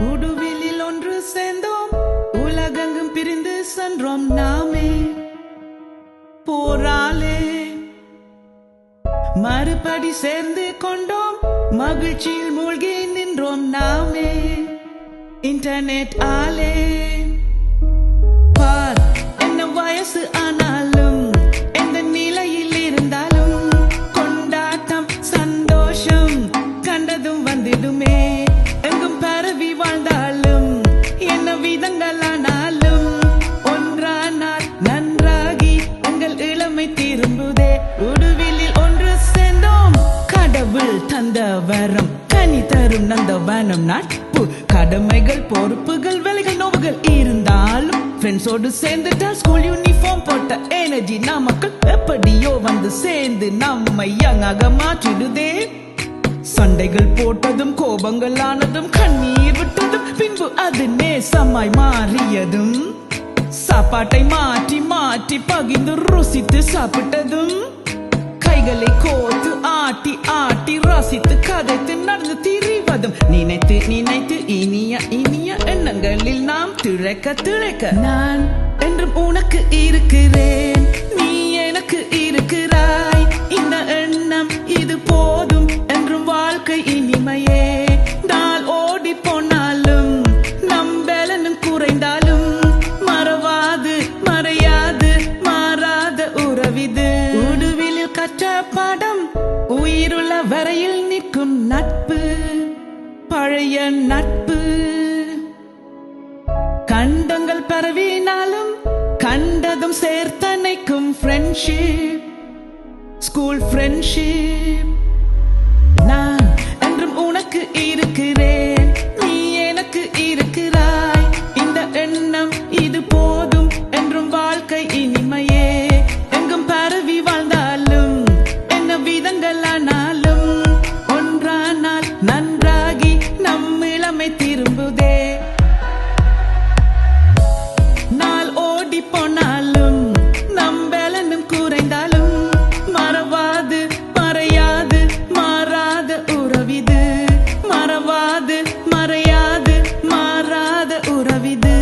உடுவிலில் ஒன்று சேர்ந்தோம், உலகெங்கும் பிரிந்து சென்றோம் நாமே. போராலே மறுபடி சேர்ந்து கொண்டோம், மகிழ்ச்சியில் மூழ்கி நின்றோம் நாமே. இன்டர்நெட் ஆலே பார், என்ன வயசு ஆனாலும் எந்த நிலையில் இருந்தாலும் கொண்டாட்டம் சந்தோஷம் கண்டதும் வந்திடுமே. எங்கும் பரவி வாழ்ந்தாலும் என்ன விதங்களானாலும் ஒன்றானால் நன்றாகி உங்கள் இளமை திரும்புதே. உடுவிலில் ஒன்று சேர்ந்தோம், கடவுள் தந்த வரம் கனி தரும் நந்தவனம். நட்பு கடமைகள் பொறுப்புகள் வேலைகள் நோவுகள் இருந்தாலும் ஃப்ரெண்ட்ஸோடு சேர்ந்துட்டால் ஸ்கூல் யூனிஃபார்ம் போட்ட எனர்ஜி நமக்கள் எப்படியோ வந்து சேர்ந்து நம்மை யங்காக மாற்றிடுதே. சண்டைகள் போட்டதும் கோபங்கள் ஆனதும் கண்ணீர் விட்டதும் பின்பு அது நேசமாய் மாறியதும் சாப்பாட்டை மாற்றி மாற்றி பகிர்ந்து ருசித்து சாப்பிட்டதும் கைகளை கோத்து ஆட்டி ஆட்டி ரசித்து கதைத்து நடந்து திரிவதும் நினைத்து நினைத்து இனிய இனிய எண்ணங்களில் நாம் திளைக்க திளைக்க. நான் என்றும் உனக்கு இருக்கிறேன், நீ எனக்கு இருக்கிறாய். இந்த எண்ணம் இது போதும் என்றும் வாழ்க்கை இனிமையே. நாள் ஓடி போனாலும் நம் பலனும் குறைந்தாலும் மறவாது மறையாது மாறாத உறவிது. உடுவிலில் கற்ற பாடம் உயிருள்ள வரையில் நிற்கும் நட்பு, பழைய நட்பு. கண்டங்கள் பரவினாலும் கண்டதும் சேர்த்தனைக்கும் ஃப்ரெண்ட்ஷிப், ஸ்கூல் ஃப்ரெண்ட்ஷிப். நான் என்றும் உனக்கு இருக்கிறேன், நீ எனக்கு இருக்கிறாய். இந்த எண்ணம் இது போதும் என்றும் வாழ்க்கை இனிமையே. எங்கும் பரவி வாழ்ந்தாலும் என்ன விதங்களானாலும் ஒன்றானால் நன்றாகி நம் இளமை திரும்புதே. நாள் ஓடி போனாலும் நம் பலனும் குறைந்தாலும் மறவாது மறையாது மாறாத உறவிது. மறவாது மறையாது மாறாத உறவிது.